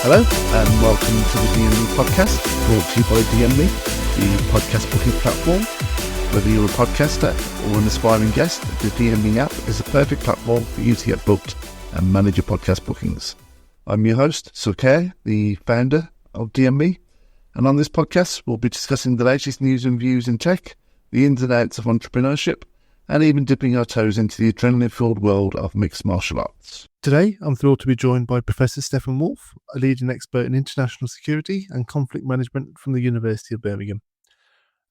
Hello and welcome to the DME podcast, brought to you by DME, the podcast booking platform. Whether you're a podcaster or an aspiring guest, the DME app is a perfect platform for you to get booked and manage your podcast bookings. I'm your host, Sukhay, the founder of DME, and on this podcast we'll be discussing the latest news and views in tech, the ins and outs of entrepreneurship, and even dipping our toes into the adrenaline-filled world of mixed martial arts. Today, I'm thrilled to be joined by Professor Stefan Wolff, a leading expert in international security and conflict management from the University of Birmingham.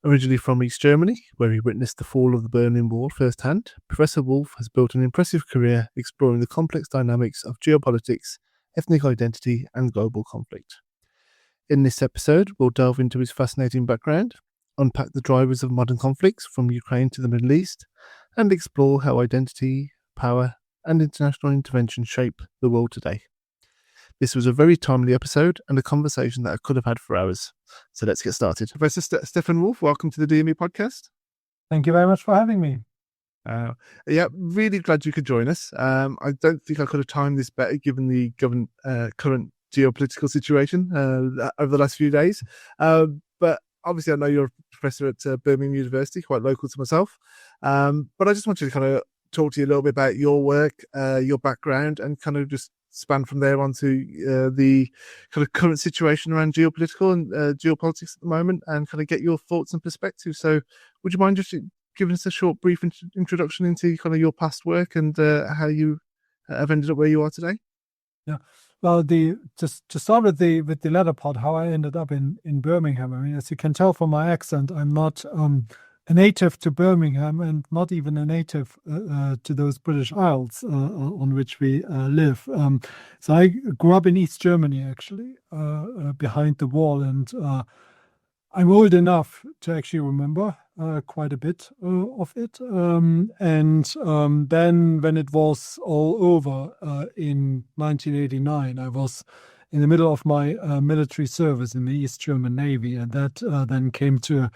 Originally from East Germany, where he witnessed the fall of the Berlin Wall firsthand, Professor Wolff has built an impressive career exploring the complex dynamics of geopolitics, ethnic identity, and global conflict. In this episode, we'll delve into his fascinating background, unpack the drivers of modern conflicts from Ukraine to the Middle East, and explore how identity, power, and international intervention shape the world today. This was a very timely episode and a conversation that I could have had for hours. So let's get started. Professor Stefan Wolff, welcome to the DME podcast. Thank you very much for having me. Really glad you could join us. I don't think I could have timed this better given the current geopolitical situation over the last few days. But obviously I know you're a professor at Birmingham University, quite local to myself. But I just wanted to kind of talk to you a little bit about your work, your background, and kind of just span from there onto the kind of current situation around geopolitical and geopolitics at the moment, and kind of get your thoughts and perspectives. So would you mind just giving us a short, brief introduction into kind of your past work and how you have ended up where you are today? Yeah. Well, just to start with the latter part, how I ended up in Birmingham. I mean, as you can tell from my accent, I'm not a native to Birmingham and not even a native to those British Isles on which we live. So I grew up in East Germany, actually, behind the wall, and I'm old enough to actually remember quite a bit of it. Then when it was all over in 1989, I was in the middle of my military service in the East German Navy, and that then came to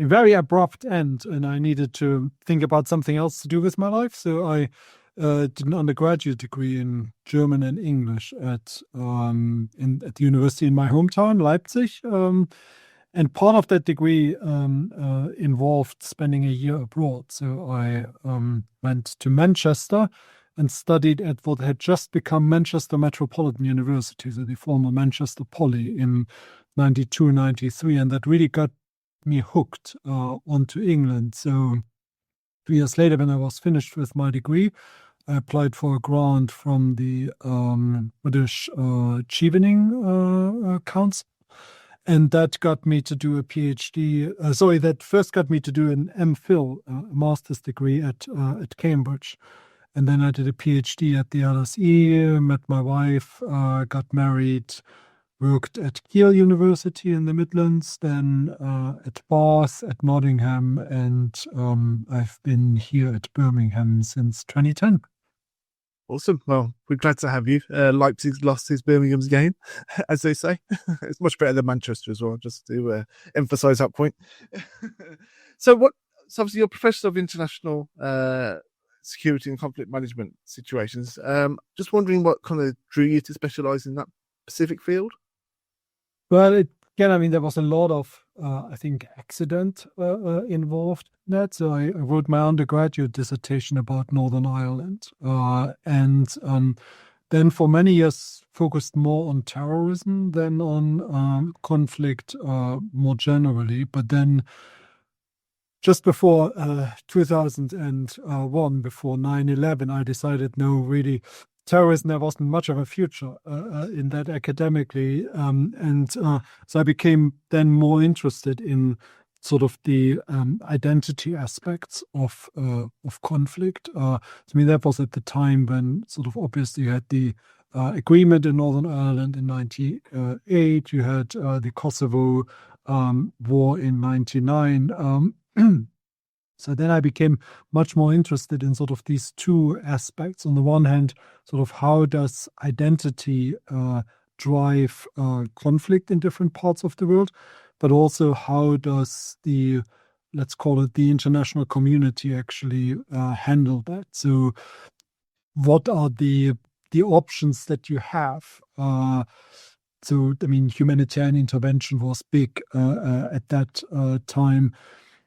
a very abrupt end, and I needed to think about something else to do with my life. So I did an undergraduate degree in German and English at the university in my hometown, Leipzig. And part of that degree involved spending a year abroad. So I went to Manchester and studied at what had just become Manchester Metropolitan University, so the former Manchester Poly, in 92, 93. And that really got me hooked onto England. So 2 years later, when I was finished with my degree, I applied for a grant from the British Chevening Council. And that got me to do a PhD. That first got me to do an MPhil, a master's degree at Cambridge. And then I did a PhD at the LSE, met my wife, got married, worked at Kiel University in the Midlands, then at Bath, at Nottingham, and I've been here at Birmingham since 2010. Awesome. Well, we're glad to have you. Leipzig lost his Birmingham's game, as they say. It's much better than Manchester as well, just to emphasise that point. So obviously you're a professor of international security and conflict management situations. Just wondering what kind of drew you to specialise in that specific field? Well, there was a lot of, I think, accident involved in that. So I wrote my undergraduate dissertation about Northern Ireland. Then for many years focused more on terrorism than on conflict more generally. But then just before 2001, before 9/11, I decided, no, really, terrorism, there wasn't much of a future in that academically. So I became then more interested in sort of the identity aspects of conflict. To me, that was at the time when sort of obviously you had the agreement in Northern Ireland in 1998, you had the Kosovo war in 1999. So then I became much more interested in sort of these two aspects. On the one hand, sort of how does identity drive conflict in different parts of the world, but also how does the, let's call it, the international community actually handle that? So what are the options that you have So, I mean, humanitarian intervention was big at that time.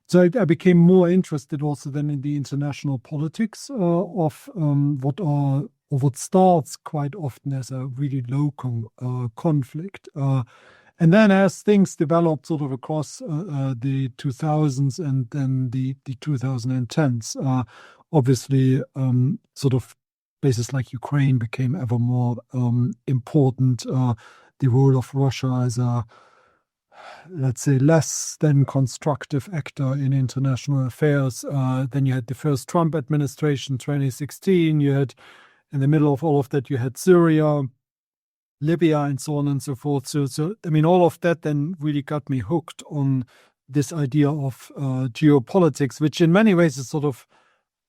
So I became more interested also then in the international politics of what starts quite often as a really local conflict. And then as things developed sort of across the 2000s and then the 2010s, obviously sort of places like Ukraine became ever more important. The role of Russia as a, let's say, less than constructive actor in international affairs. Then you had the first Trump administration, 2016. You had, in the middle of all of that, you had Syria, Libya, and so on and so forth. So I mean, all of that then really got me hooked on this idea of geopolitics, which in many ways is sort of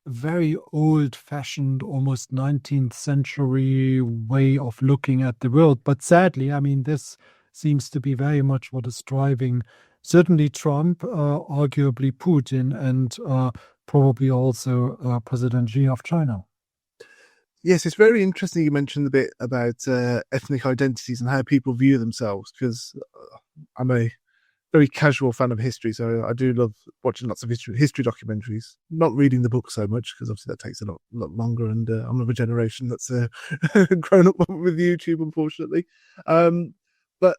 a very old-fashioned, almost 19th century way of looking at the world. But sadly, I mean, this seems to be very much what is driving certainly Trump, arguably Putin, and probably also President Xi of China. Yes, it's very interesting you mentioned the bit about ethnic identities and how people view themselves, because I'm a very casual fan of history, so I do love watching lots of history documentaries, not reading the book so much, because obviously that takes a lot longer, and I'm of a generation that's grown up with YouTube, unfortunately. But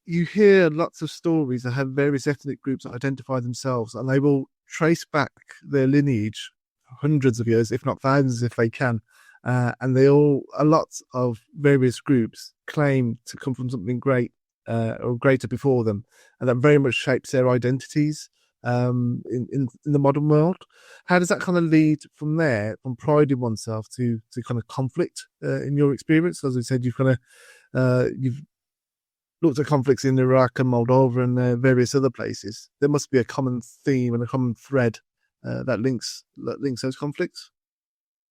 you hear lots of stories that have various ethnic groups that identify themselves, and they will trace back their lineage hundreds of years, if not thousands, if they can. And a lot of various groups claim to come from something great or greater before them, and that very much shapes their identities in the modern world. How does that kind of lead from there, from pride in oneself to kind of conflict in your experience? As we said, you've looked at conflicts in Iraq and Moldova and various other places. There must be a common theme and a common thread that links those conflicts.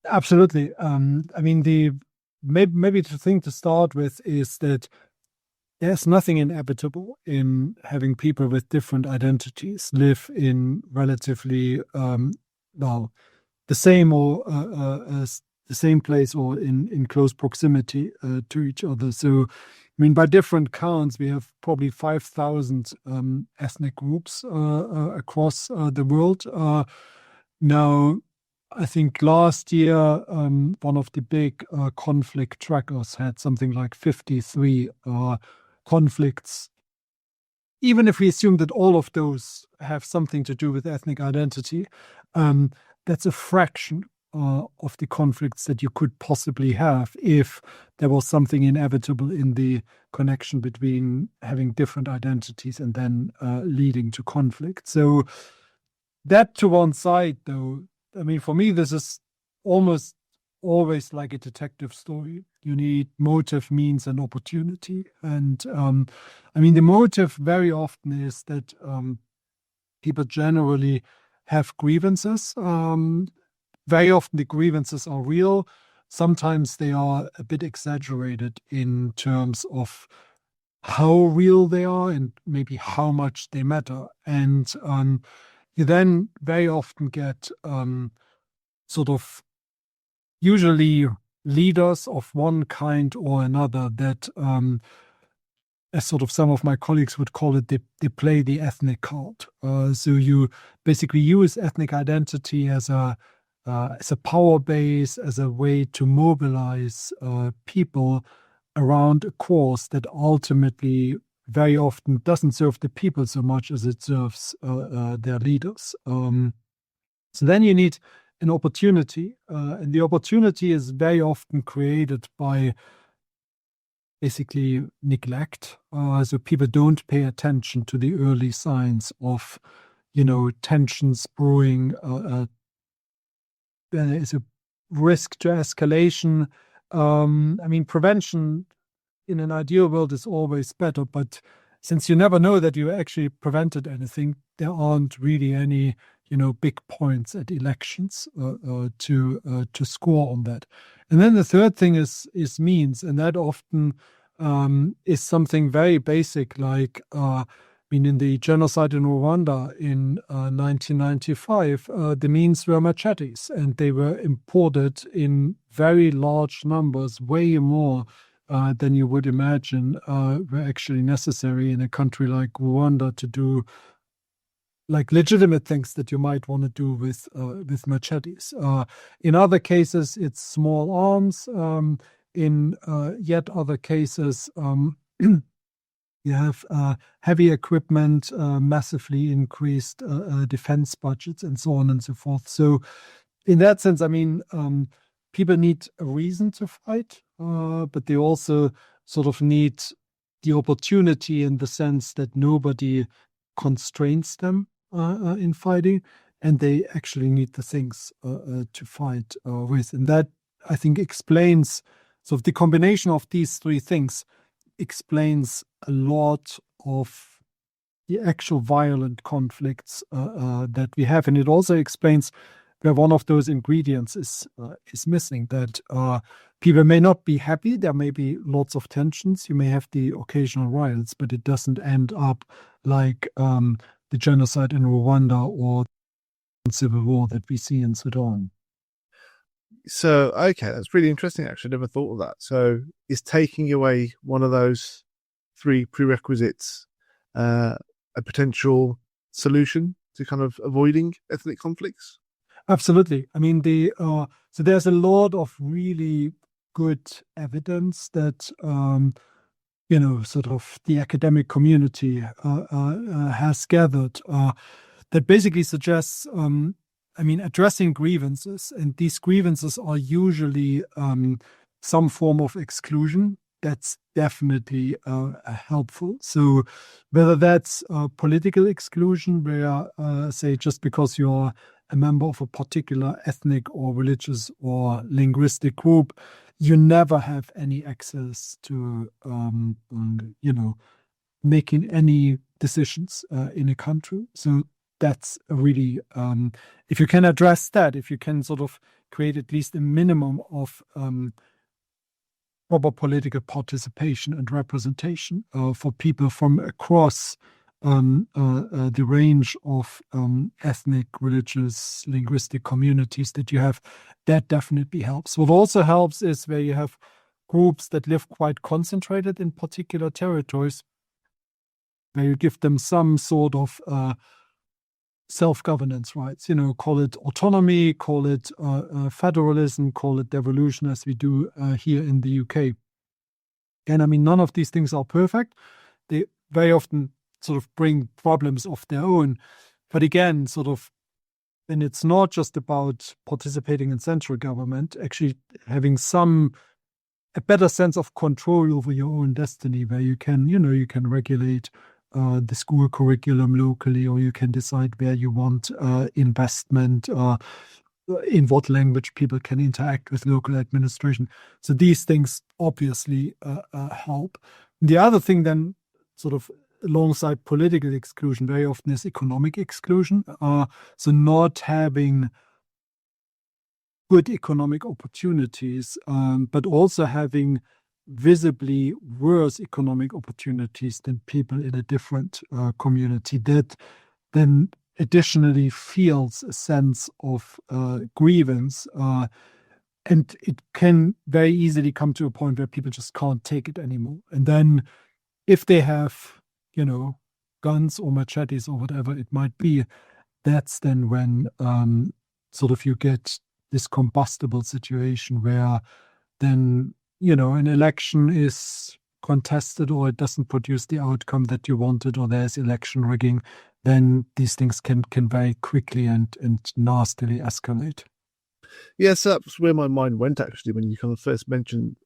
Absolutely. I mean, maybe the thing to start with is that there's nothing inevitable in having people with different identities live in relatively the same or the same place or in close proximity to each other. So, I mean, by different counts, we have probably 5,000 ethnic groups across the world. Now, I think last year, one of the big conflict trackers had something like 53 conflicts. Even if we assume that all of those have something to do with ethnic identity, that's a fraction of the conflicts that you could possibly have if there was something inevitable in the connection between having different identities and then leading to conflict. So that to one side, though, I mean, for me, this is almost always like a detective story. You need motive, means, and opportunity. And I mean, the motive very often is that people generally have grievances. Very often the grievances are real. Sometimes they are a bit exaggerated in terms of how real they are and maybe how much they matter. And you then very often get sort of usually leaders of one kind or another that, as sort of some of my colleagues would call it, they play the ethnic card. So you basically use ethnic identity as a power base, as a way to mobilize people around a cause that ultimately very often doesn't serve the people so much as it serves their leaders. So then you need an opportunity, and the opportunity is very often created by basically neglect. So people don't pay attention to the early signs of, tensions brewing. There is a risk to escalation. I mean, prevention in an ideal world is always better, but since you never know that you actually prevented anything, there aren't really any, big points at elections to score on that. And then the third thing is means, and that often is something very basic, like in the genocide in Rwanda in 1995, the means were machetes, and they were imported in very large numbers, way more than you would imagine were actually necessary in a country like Rwanda to do like legitimate things that you might want to do with machetes. In other cases, it's small arms. In yet other cases, you have heavy equipment, massively increased defense budgets, and so on and so forth. So, in that sense, I mean, people need a reason to fight, but they also sort of need the opportunity in the sense that nobody constrains them in fighting, and they actually need the things to fight with. And that, I think, explains sort of the combination of these three things explains a lot of the actual violent conflicts that we have. And it also explains where one of those ingredients is missing, that people may not be happy. There may be lots of tensions. You may have the occasional riots, but it doesn't end up like the genocide in Rwanda or the civil war that we see in Sudan. So, okay, that's really interesting. Actually, I never thought of that. So, is taking away one of those three prerequisites a potential solution to kind of avoiding ethnic conflicts? Absolutely. I mean, so there's a lot of really good evidence that sort of the academic community has gathered that basically suggests. I mean, addressing grievances, and these grievances are usually some form of exclusion. That's definitely helpful. So whether that's political exclusion, where, say, just because you're a member of a particular ethnic or religious or linguistic group, you never have any access to, making any decisions in a country. So that's a really, if you can address that, if you can sort of create at least a minimum of proper political participation and representation for people from across the range of ethnic, religious, linguistic communities that you have, that definitely helps. What also helps is where you have groups that live quite concentrated in particular territories, where you give them some sort of self-governance rights, call it autonomy, call it federalism, call it devolution, as we do here in the UK. And I mean, none of these things are perfect. They very often sort of bring problems of their own. But again, sort of, and it's not just about participating in central government, actually having a better sense of control over your own destiny, where you can, you can regulate the school curriculum locally, or you can decide where you want investment, in what language people can interact with local administration. So these things obviously help. The other thing then, sort of alongside political exclusion, very often is economic exclusion. So not having good economic opportunities, but also having visibly worse economic opportunities than people in a different community, that then additionally feels a sense of grievance, and it can very easily come to a point where people just can't take it anymore. And then if they have, guns or machetes or whatever it might be, that's then when sort of you get this combustible situation where then an election is contested, or it doesn't produce the outcome that you wanted, or there's election rigging, then these things can very quickly and nastily escalate. Yes, that's where my mind went, actually, when you kind of first mentioned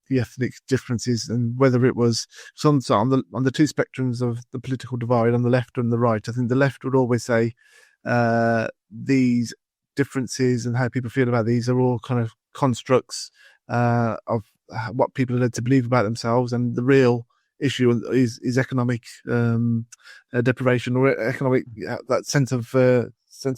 the ethnic differences, and whether it was on the two spectrums of the political divide, on the left and the right. I think the left would always say these differences and how people feel about these are all kind of constructs of what people are led to believe about themselves, and the real issue is economic deprivation, or economic that sense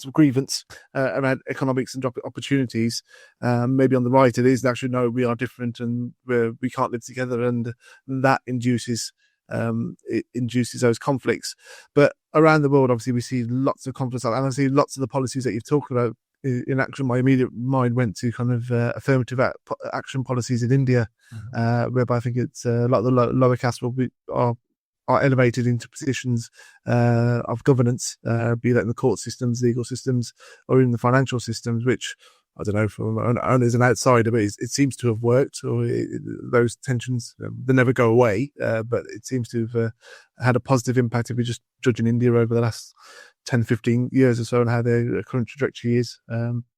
of grievance around economics and opportunities. Maybe on the right it is actually, no, we are different and we can't live together, and that induces those conflicts. But around the world, obviously, we see lots of conflicts, and I see lots of the policies that you've talked about in action, my immediate mind went to kind of affirmative action policies in India, whereby I think it's a lot of the lower caste are elevated into positions of governance, be that in the court systems, legal systems, or in the financial systems, which, I don't know, from only as an outsider, but it seems to have worked, or those tensions, they never go away, but it seems to have had a positive impact if we just judge in India over the last 10, 15 years or so and how their current trajectory is.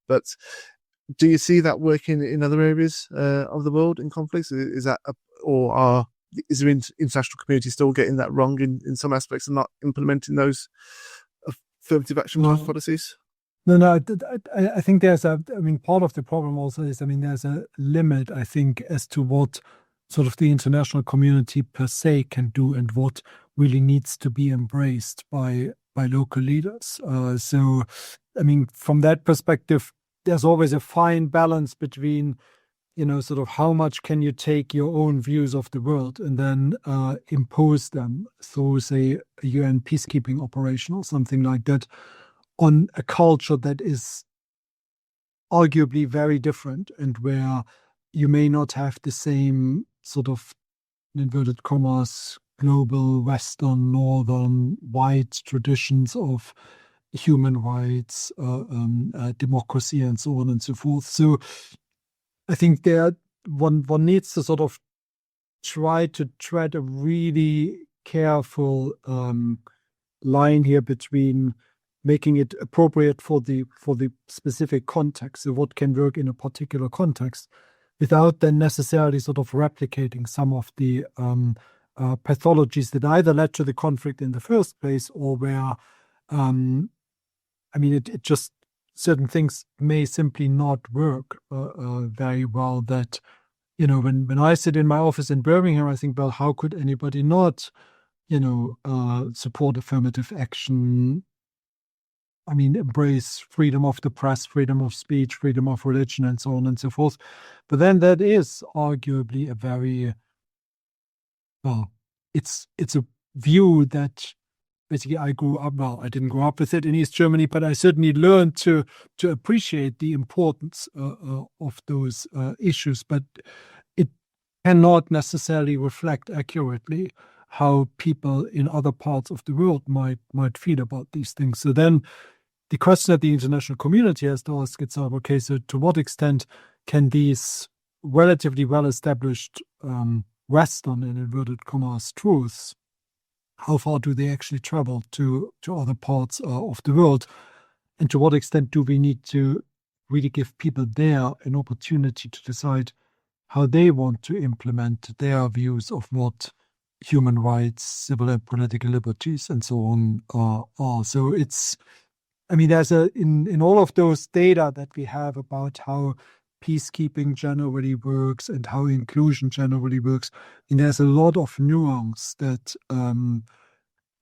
But do you see that working in other areas of the world in conflicts? Is that, is the international community still getting that wrong in some aspects and not implementing those affirmative action policies? No, I think part of the problem also is, there's a limit, I think, as to what sort of the international community per se can do and what really needs to be embraced by local leaders. So, from that perspective, there's always a fine balance between, sort of how much can you take your own views of the world and then impose them through, say, a UN peacekeeping operation or something like that on a culture that is arguably very different and where you may not have the same sort of, in inverted commas, global, Western, Northern, white traditions of human rights, democracy, and so on and so forth. So I think one needs to sort of try to tread a really careful line here between making it appropriate for the specific context, so what can work in a particular context, without then necessarily sort of replicating some of the pathologies that either led to the conflict in the first place, or where, it just, certain things may simply not work very well. That, when I sit in my office in Birmingham, I think, well, how could anybody not, support affirmative action? Embrace freedom of the press, freedom of speech, freedom of religion, and so on and so forth. But then that is arguably a very, it's a view that basically I didn't grow up with it in East Germany, but I certainly learned to appreciate the importance of those issues. But it cannot necessarily reflect accurately how people in other parts of the world might feel about these things. So then the question that the international community has to ask itself, okay, so to what extent can these relatively well-established Western, in inverted commas, truths, how far do they actually travel to other parts of the world? And to what extent do we need to really give people there an opportunity to decide how they want to implement their views of what human rights, civil and political liberties, and so on are. So it's, there's in all of those data that we have about how peacekeeping generally works and how inclusion generally works, and there's a lot of nuance that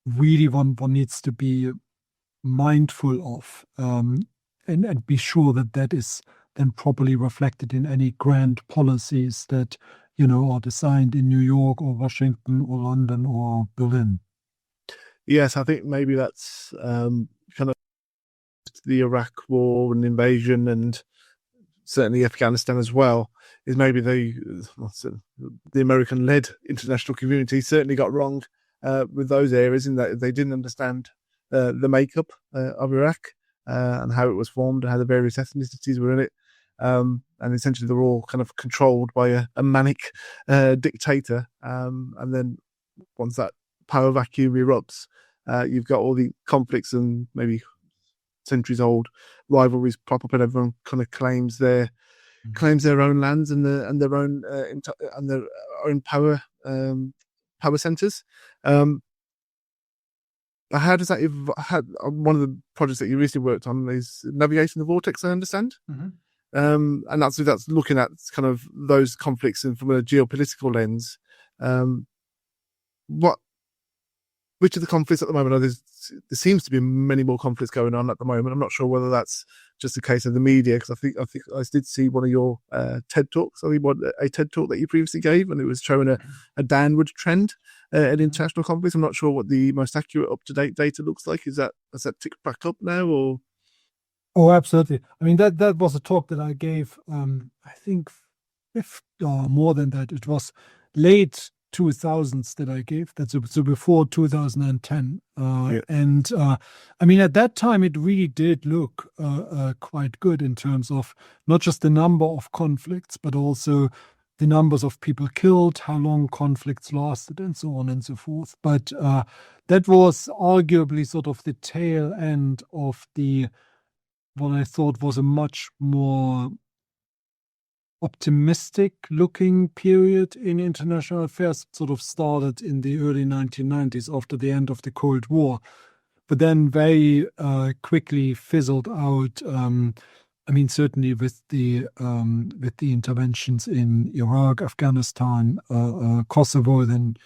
really one needs to be mindful of, and be sure that is then properly reflected in any grand policies that are designed in New York or Washington or London or Berlin. Yes, I think maybe that's kind of the Iraq war and invasion, and certainly Afghanistan as well, is maybe the American-led international community certainly got wrong with those areas, in that they didn't understand the makeup of Iraq and how it was formed and how the various ethnicities were in it. And essentially they're all kind of controlled by a manic dictator. And then once that power vacuum erupts, you've got all the conflicts and maybe centuries-old rivalries pop up, and everyone kind of claims their own lands and their own power centers. How does that? One of the projects that you recently worked on is Navigating the Vortex, I understand. And that's looking at kind of those conflicts and from a geopolitical lens. Which of the conflicts at the moment there seems to be many more conflicts going on at the moment. I'm not sure whether that's just a case of the media, because I think I did see one of your TED Talks. A TED Talk that you previously gave, and it was showing a downward trend in international conflicts. I'm not sure what the most accurate, up-to-date data looks like. Has that ticked back up now, or? Oh, absolutely. I mean, that was a talk that I gave, I think, if more than that. It was late 2000s that I gave. That's so before 2010. Yeah. And I mean, at that time, it really did look quite good in terms of not just the number of conflicts, but also the numbers of people killed, how long conflicts lasted, and so on and so forth. But that was arguably sort of the tail end of the what I thought was a much more optimistic looking period in international affairs. Sort of started in the early 1990s after the end of the Cold War, but then very quickly fizzled out. I mean, certainly with the interventions in Iraq, Afghanistan, Kosovo, then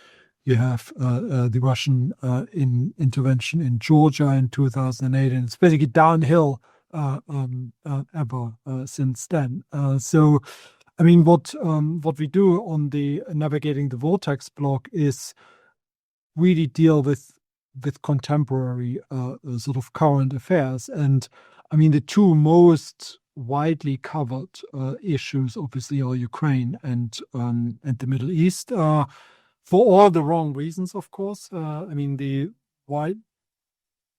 you have the Russian intervention in Georgia in 2008, and it's basically downhill ever since then. So, I mean, what we do on the Navigating the Vortex blog is really deal with contemporary sort of current affairs. And I mean, the two most widely covered issues obviously are Ukraine and the Middle East, for all the wrong reasons, of course. I mean, the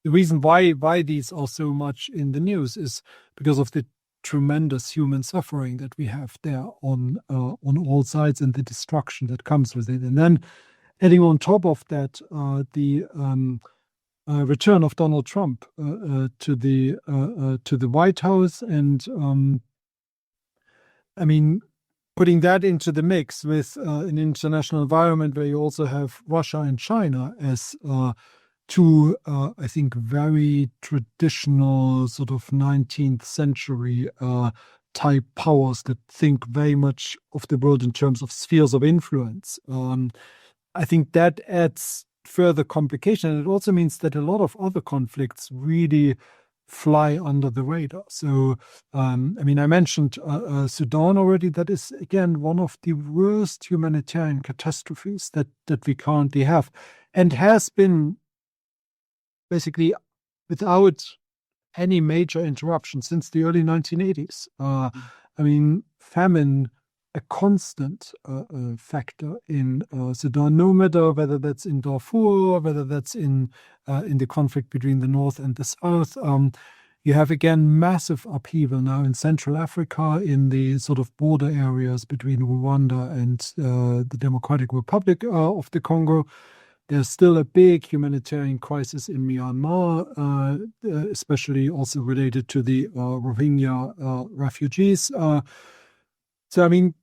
reason why these are so much in the news is because of the tremendous human suffering that we have there on all sides and the destruction that comes with it. And then adding on top of that, the return of Donald Trump to the White House, and I mean, putting that into the mix with an international environment where you also have Russia and China as two, I think, very traditional sort of 19th century type powers that think very much of the world in terms of spheres of influence. I think that adds further complication. And it also means that a lot of other conflicts really fly under the radar. So, I mean, I mentioned Sudan already. That is, again, one of the worst humanitarian catastrophes that we currently have, and has been basically without any major interruption since the early 1980s. I mean, famine, a constant factor in Sudan, no matter whether that's in Darfur or whether that's in the conflict between the north and the south. You have, again, massive upheaval now in Central Africa, in the sort of border areas between Rwanda and the Democratic Republic of the Congo. There's still a big humanitarian crisis in Myanmar, especially also related to the Rohingya refugees. So, I mean,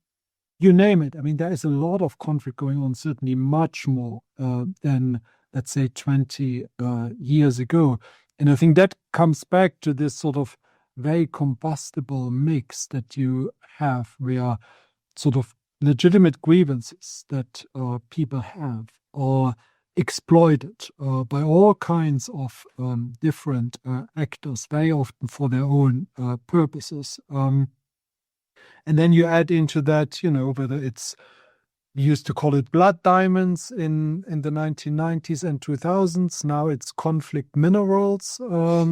you name it. I mean, there is a lot of conflict going on, certainly much more than, let's say, 20 years ago. And I think that comes back to this sort of very combustible mix that you have, where sort of legitimate grievances that people have are exploited by all kinds of different actors, very often for their own purposes. And then you add into that, you know, whether it's, we used to call it blood diamonds in the 1990s and 2000s. Now it's conflict minerals. I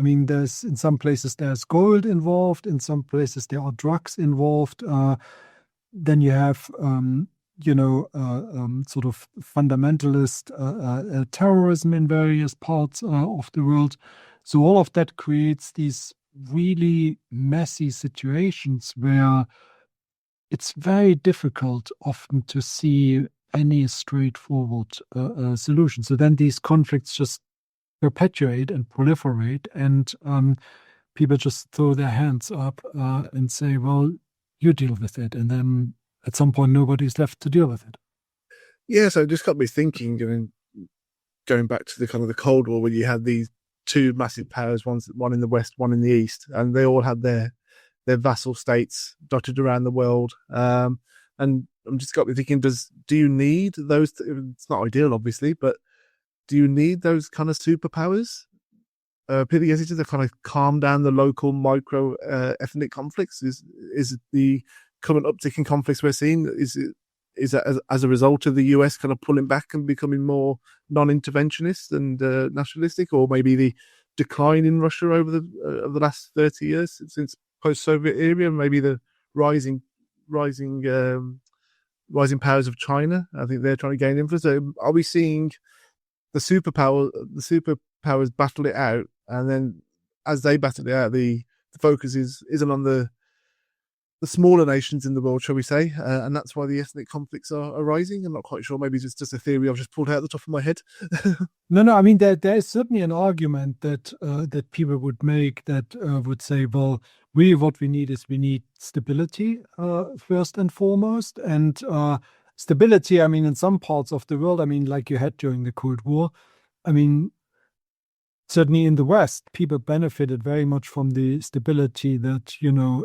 mean, there's, in some places there's gold involved. In some places there are drugs involved. Then you have, sort of fundamentalist terrorism in various parts of the world. So all of that creates these really messy situations where it's very difficult often to see any straightforward solution. So then these conflicts just perpetuate and proliferate, and people just throw their hands up and say, well, you deal with it. And then at some point, nobody's left to deal with it. Yeah, so it just got me thinking, going back to the kind of the Cold War, where you had these two massive powers, one in the West, one in the East, and they all had their vassal states dotted around the world. And I'm just got me thinking, do you need those? It's not ideal, obviously, but do you need those kind of superpowers? Particularly as to kind of calm down the local micro ethnic conflicts? Is the current uptick in conflicts we're seeing, is that as a result of the US kind of pulling back and becoming more non-interventionist and nationalistic, or maybe decline in Russia over the last 30 years since post-Soviet era, and maybe the rising powers of China. I think they're trying to gain influence. So are we seeing the superpowers battle it out, and then as they battle it out, the focus isn't on the smaller nations in the world, shall we say, and that's why the ethnic conflicts are rising? I'm not quite sure. Maybe it's just a theory I've just pulled out of the top of my head. No. I mean, there is certainly an argument that people would make that would say, well, really what we need stability first and foremost. And stability, I mean, in some parts of the world, I mean, like you had during the Cold War, I mean, certainly in the West, people benefited very much from the stability that,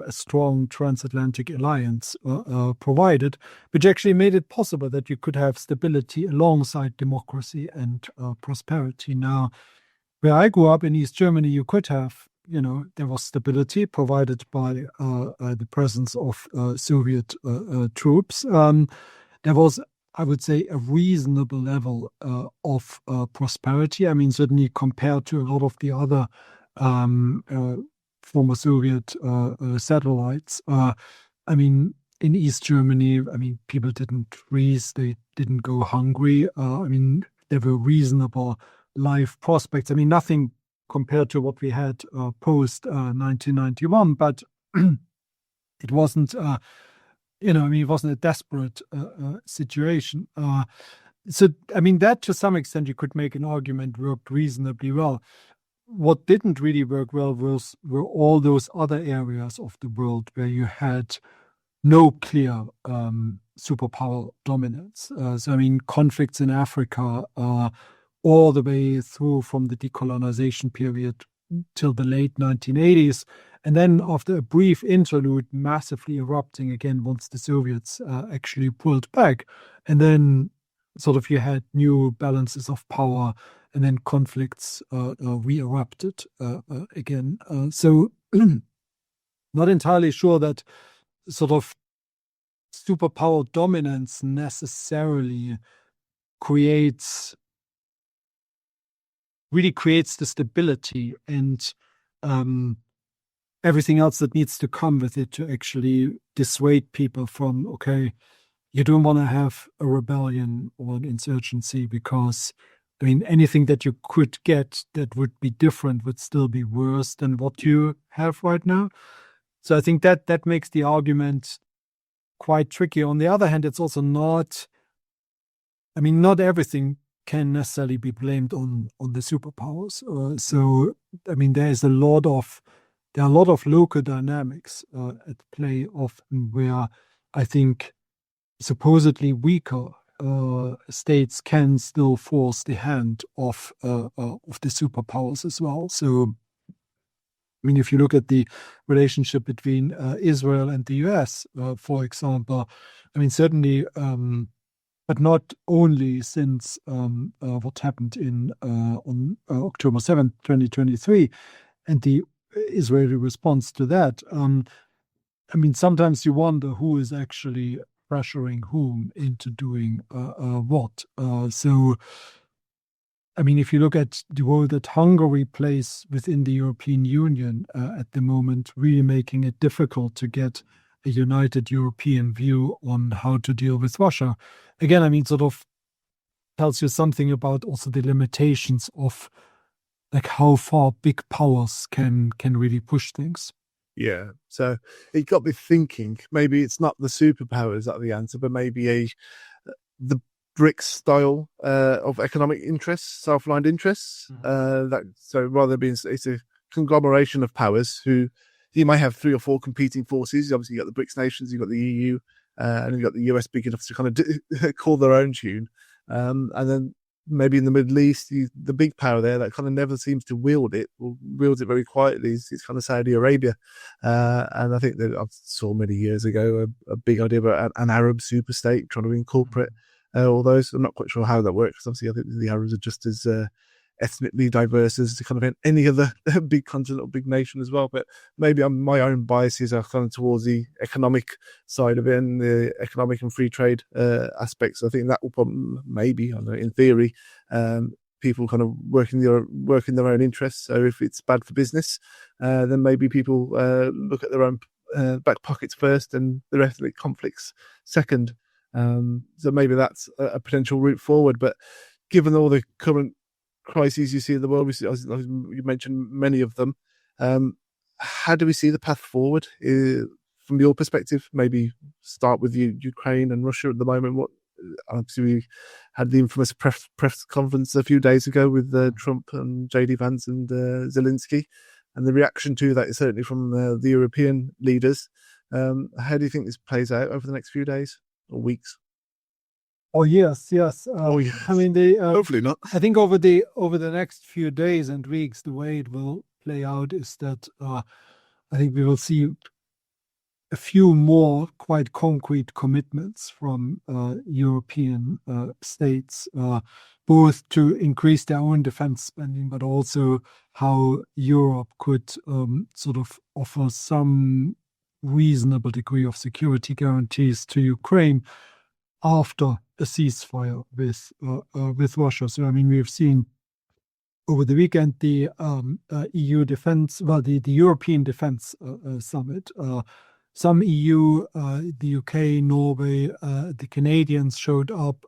a strong transatlantic alliance provided, which actually made it possible that you could have stability alongside democracy and prosperity. Now, where I grew up in East Germany, you could have, there was stability provided by the presence of Soviet troops. There was, I would say, a reasonable level of prosperity. I mean, certainly compared to a lot of the other former Soviet satellites. I mean, in East Germany, I mean, people didn't freeze, they didn't go hungry. I mean, there were reasonable life prospects. I mean, nothing compared to what we had post 1991, but it wasn't. I mean, it wasn't a desperate situation. So, I mean, that to some extent you could make an argument worked reasonably well. What didn't really work well were all those other areas of the world where you had no clear superpower dominance. So, I mean, conflicts in Africa all the way through from the decolonization period till the late 1980s. And then after a brief interlude, massively erupting again once the Soviets actually pulled back. And then sort of you had new balances of power, and then conflicts re-erupted again. So not entirely sure that sort of superpower dominance necessarily really creates the stability and everything else that needs to come with it to actually dissuade people from, okay, you don't want to have a rebellion or an insurgency because, I mean, anything that you could get that would be different would still be worse than what you have right now. So I think that makes the argument quite tricky. On the other hand, it's also not everything can necessarily be blamed on the superpowers. So, I mean, there are a lot of local dynamics at play often where I think supposedly weaker states can still force the hand of the superpowers as well. So, I mean, if you look at the relationship between Israel and the US, for example, I mean, certainly, but not only since what happened on October 7th, 2023, and the Israeli response to that. I mean, sometimes you wonder who is actually pressuring whom into doing what. So, I mean, if you look at the role that Hungary plays within the European Union at the moment, really making it difficult to get a united European view on how to deal with Russia. Again, I mean, sort of tells you something about also the limitations of like how far big powers can really push things. Yeah, so it got me thinking. Maybe it's not the superpowers that are the answer, but maybe the BRICS style of economic interests, self-aligned interests. So rather than being, it's a conglomeration of powers who you might have 3 or 4 competing forces. Obviously, you've got the BRICS nations, you've got the EU, and you've got the US big enough to kind of call their own tune. And then maybe in the Middle East, the big power there that kind of never seems to wield it, or wields it very quietly, it's kind of Saudi Arabia. And I think that I saw many years ago a big idea about an Arab super state trying to incorporate all those. I'm not quite sure how that works. Obviously, I think the Arabs are just as ethnically diverse as kind of any other big continent or big nation as well. But maybe my own biases are kind of towards the economic side of it and the economic and free trade aspects. I think that will probably, maybe, I don't know, in theory, people kind of working their own interests. So if it's bad for business, then maybe people look at their own back pockets first and the ethnic conflicts second. So maybe that's a potential route forward. But given all the current crises you see in the world, you mentioned many of them. How do we see the path forward from your perspective? Maybe start with Ukraine and Russia at the moment. What obviously we had the infamous press conference a few days ago with Trump and JD Vance and Zelensky, and the reaction to that is certainly from the European leaders. How do you think this plays out over the next few days or weeks? Oh yes. Yes. I mean, hopefully not. I think over the next few days and weeks, the way it will play out is that I think we will see a few more quite concrete commitments from European states, both to increase their own defense spending, but also how Europe could sort of offer some reasonable degree of security guarantees to Ukraine after a ceasefire with Russia. So, I mean, we've seen over the weekend the EU defense, the European Defense Summit. Some EU, the UK, Norway, the Canadians showed up,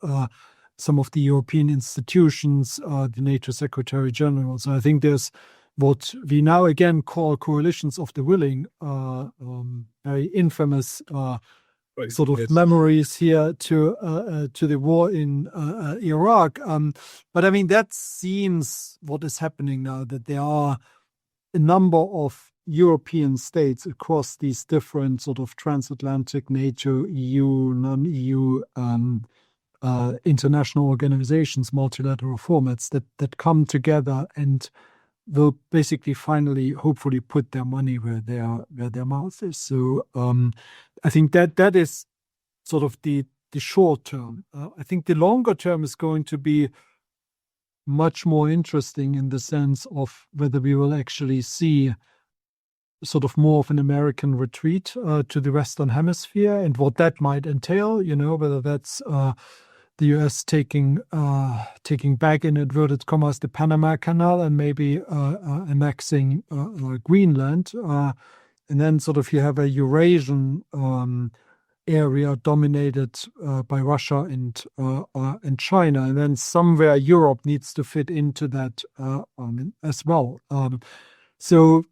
some of the European institutions, the NATO Secretary General. So I think there's what we now again call coalitions of the willing, very infamous sort of memories here to the war in Iraq. But I mean, that seems what is happening now, that there are a number of European states across these different sort of transatlantic NATO, EU, non-EU international organizations, multilateral formats that come together and will basically finally, hopefully, put their money where their mouth is. So I think that is sort of the short term. I think the longer term is going to be much more interesting in the sense of whether we will actually see sort of more of an American retreat to the Western Hemisphere and what that might entail, whether that's the US taking back, in inverted commas, the Panama Canal and maybe annexing Greenland. And then sort of you have a Eurasian area dominated by Russia and China. And then somewhere Europe needs to fit into that as well. So,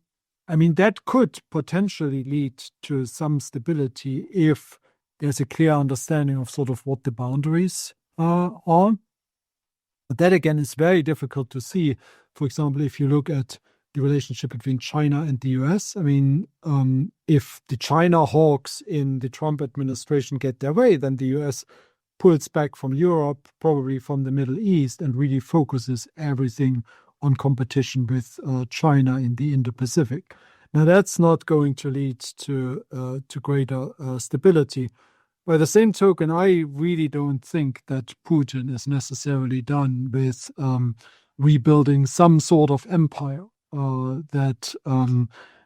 I mean, that could potentially lead to some stability if there's a clear understanding of sort of what the boundaries are. But that, again, is very difficult to see. For example, if you look at the relationship between China and the US, I mean, if the China hawks in the Trump administration get their way, then the US pulls back from Europe, probably from the Middle East, and really focuses everything on competition with China in the Indo-Pacific. Now, that's not going to lead to greater stability. By the same token, I really don't think that Putin is necessarily done with rebuilding some sort of empire that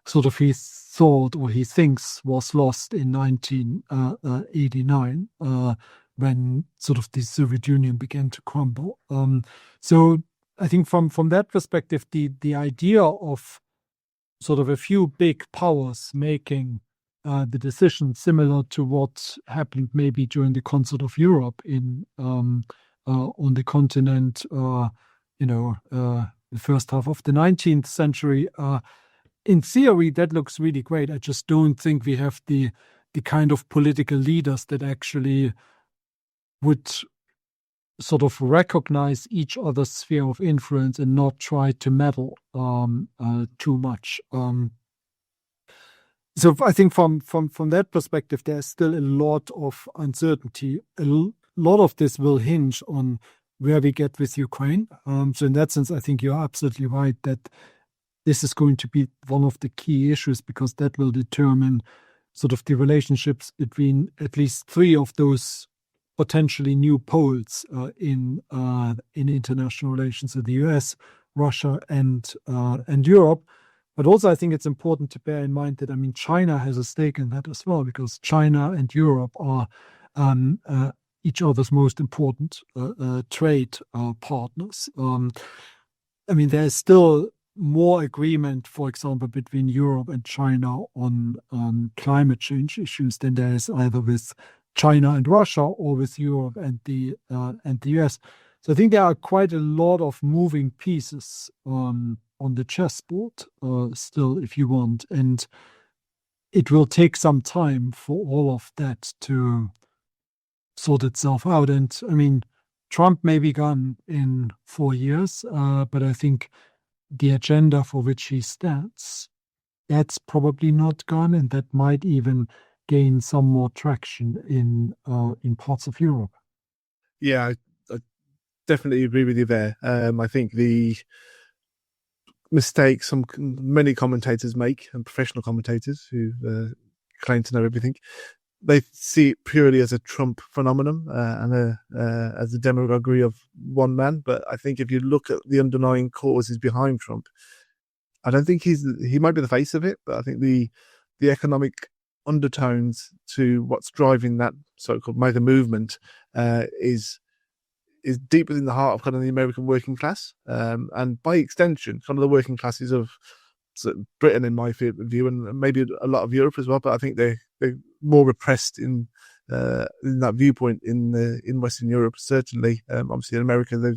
sort of he thought or he thinks was lost in 1989 when sort of the Soviet Union began to crumble. So I think from that perspective, the idea of sort of a few big powers making the decision similar to what happened maybe during the Concert of Europe on the continent, the first half of the 19th century. In theory, that looks really great. I just don't think we have the kind of political leaders that actually would sort of recognize each other's sphere of influence and not try to meddle too much. So I think from that perspective, there's still a lot of uncertainty. A lot of this will hinge on where we get with Ukraine. So in that sense, I think you're absolutely right that this is going to be one of the key issues, because that will determine sort of the relationships between at least three of those potentially new poles in international relations, so the US, Russia, and Europe. But also, I think it's important to bear in mind that, I mean, China has a stake in that as well, because China and Europe are each other's most important trade partners. I mean, there's still more agreement, for example, between Europe and China on climate change issues than there is either with China and Russia or with Europe and the US. So I think there are quite a lot of moving pieces on the chessboard still, if you want, and it will take some time for all of that to sort itself out. And I mean, Trump may be gone in 4 years, but I think the agenda for which he stands, that's probably not gone, and that might even gain some more traction in parts of Europe. Yeah, I definitely agree with you there. I think the mistakes many commentators make, and professional commentators who claim to know everything, they see it purely as a Trump phenomenon and as a demagoguery of one man. But I think if you look at the underlying causes behind Trump, I don't think he might be the face of it, but I think the economic undertones to what's driving that so-called mega movement is deep within the heart of kind of the American working class, and by extension, kind of the working classes of Britain, in my view, and maybe a lot of Europe as well. But I think they're more repressed in that viewpoint in Western Europe, certainly. Obviously, in America,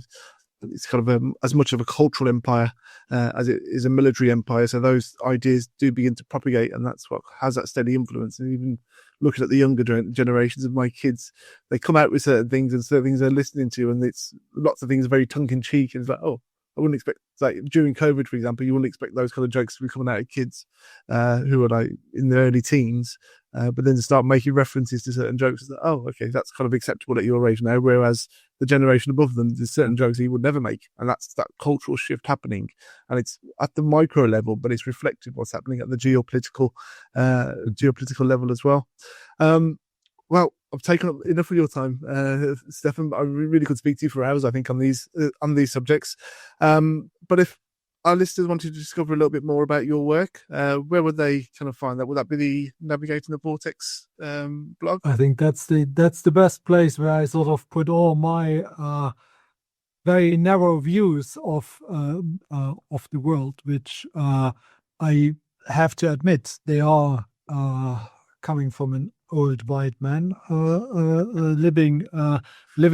it's kind of as much of a cultural empire as it is a military empire. So those ideas do begin to propagate, and that's what has that steady influence. And even looking at the younger generations of my kids, they come out with certain things and certain things they're listening to, and it's lots of things are very tongue in cheek. And it's like, oh, I wouldn't expect, like during COVID, for example, you wouldn't expect those kind of jokes to be coming out of kids who are like in their early teens. But then to start making references to certain jokes, it's like, oh, okay, that's kind of acceptable at your age now. Whereas the generation above them, there's certain jokes he would never make. And that's that cultural shift happening. And it's at the micro level, but it's reflected what's happening at the geopolitical level as well. Well, I've taken up enough of your time, Stefan. I really could speak to you for hours, I think, on these subjects. But if our listeners wanted to discover a little bit more about your work, where would they kind of find that? Would that be the Navigating the Vortex blog? I think that's the best place where I sort of put all my very narrow views of the world, which I have to admit they are coming from an old white man living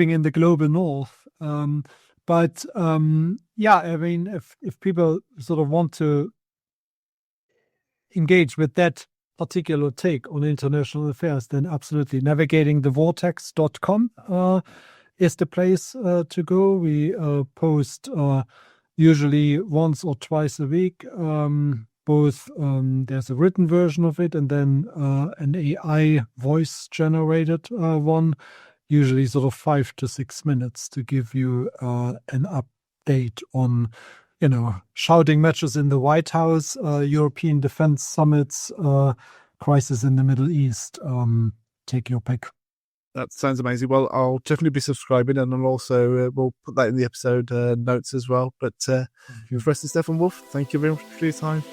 in the global north. But yeah, I mean, if people sort of want to engage with that particular take on international affairs, then absolutely navigatingthevortex.com is the place to go. We post usually once or twice a week. Both there's a written version of it and then an AI voice generated one, usually sort of 5 to 6 minutes to give you an update on, shouting matches in the White House, European defense summits, crisis in the Middle East. Take your pick. That sounds amazing. Well, I'll definitely be subscribing, and I'll also we'll put that in the episode notes as well. But Professor Stefan Wolff, thank you very much for your time.